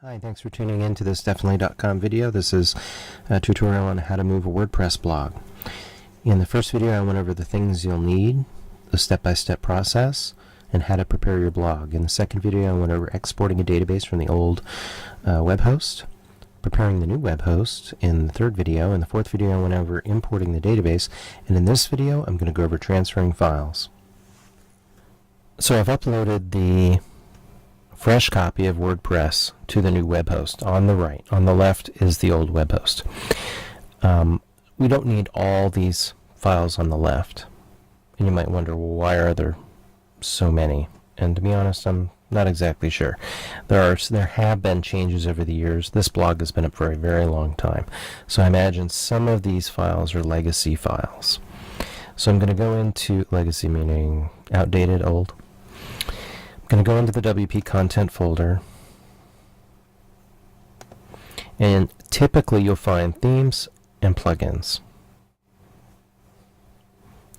Hi, thanks for tuning in to this definitely.com video. This is a tutorial on how to move a WordPress blog. In the first video, I went over the things you'll need, the step-by-step process, and how to prepare your blog. In the second video, I went over exporting a database from the old web host, preparing the new web host in the third video. In the fourth video, I went over importing the database, and in this video, I'm going to go over transferring files. So I've uploaded the fresh copy of WordPress to the new web host on the right. On the left is the old web host. We don't need all these files on the left. And you might wonder, well, why are there so many? And to be honest, I'm not exactly sure. There have been changes over the years. This blog has been up for a very long time. So I imagine some of these files are legacy files. So I'm going to go into legacy, meaning outdated, old. Going to go into the WP content folder, and typically you'll find themes and plugins.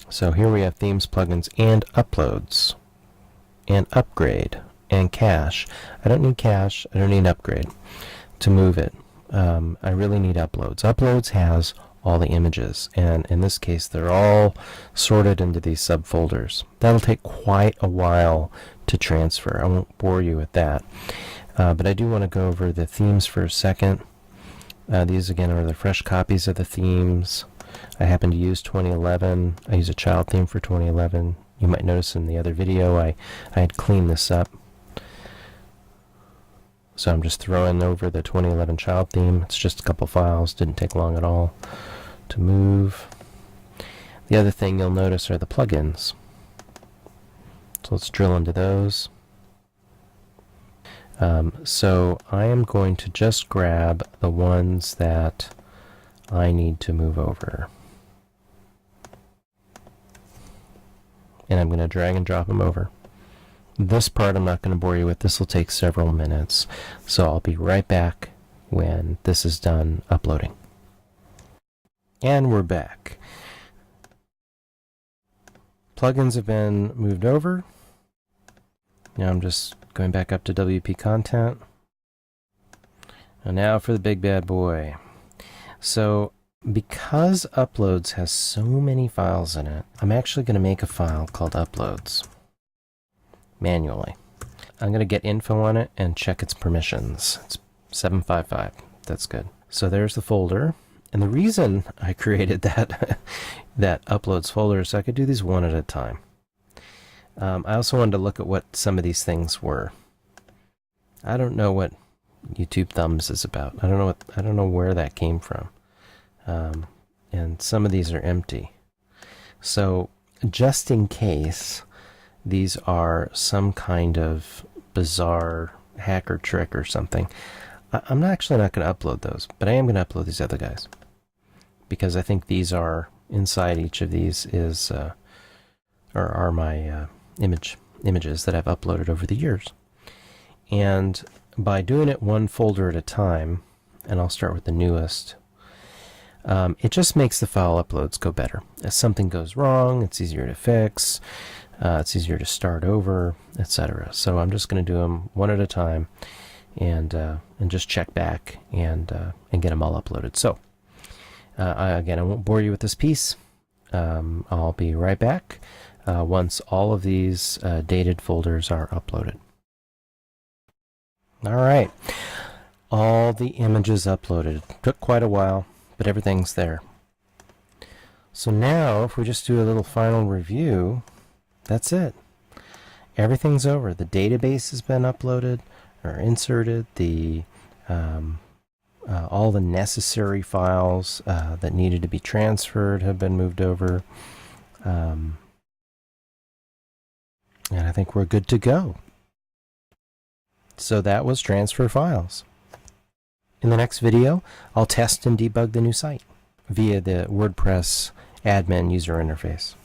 So here we have themes, plugins, and uploads, and upgrade, and cache. I don't need cache, I don't need upgrade to move it. I really need uploads. Uploads has all the images, and in this case they're all sorted into these subfolders. That'll take quite a while to transfer. I won't bore you with that, but I do want to go over the themes for a second. These again are the fresh copies of the themes. I happen to use 2011. I use a child theme for 2011. You might notice in the other video I had cleaned this up. So I'm just throwing over the 2011 child theme. It's just a couple files, didn't take long at all to move. The other thing you'll notice are the plugins. So let's drill into those. So I am going to just grab the ones that I need to move over. And I'm going to drag and drop them over. This part I'm not going to bore you with. This will take several minutes. So I'll be right back when this is done uploading. And we're back. Plugins have been moved over. Now I'm just going back up to WP content. And now for the big bad boy. So because uploads has so many files in it, I'm actually going to make a file called uploads manually. I'm going to get info on it and check its permissions. It's 755. That's good. So there's the folder. And the reason I created that that uploads folder is so I could do these one at a time. I also wanted to look at what some of these things were. I don't know what YouTube Thumbs is about. I don't know where that came from. And some of these are empty. So just in case these are some kind of bizarre hacker trick or something, I'm actually not going to upload those, but I am going to upload these other guys. Because I think these are, inside each of these is, are my images that I've uploaded over the years. And by doing it one folder at a time, and I'll start with the newest, it just makes the file uploads go better. If something goes wrong, it's easier to fix, it's easier to start over, etc. So I'm just going to do them one at a time, and just check back and get them all uploaded. So again, I won't bore you with this piece. I'll be right back once all of these dated folders are uploaded. All right, all the images uploaded. Took quite a while, but everything's there. So now, if we just do a little final review, that's it. Everything's over. The database has been uploaded or inserted. The all the necessary files that needed to be transferred have been moved over. And I think we're good to go. So that was transfer files. In the next video, I'll test and debug the new site via the WordPress admin user interface.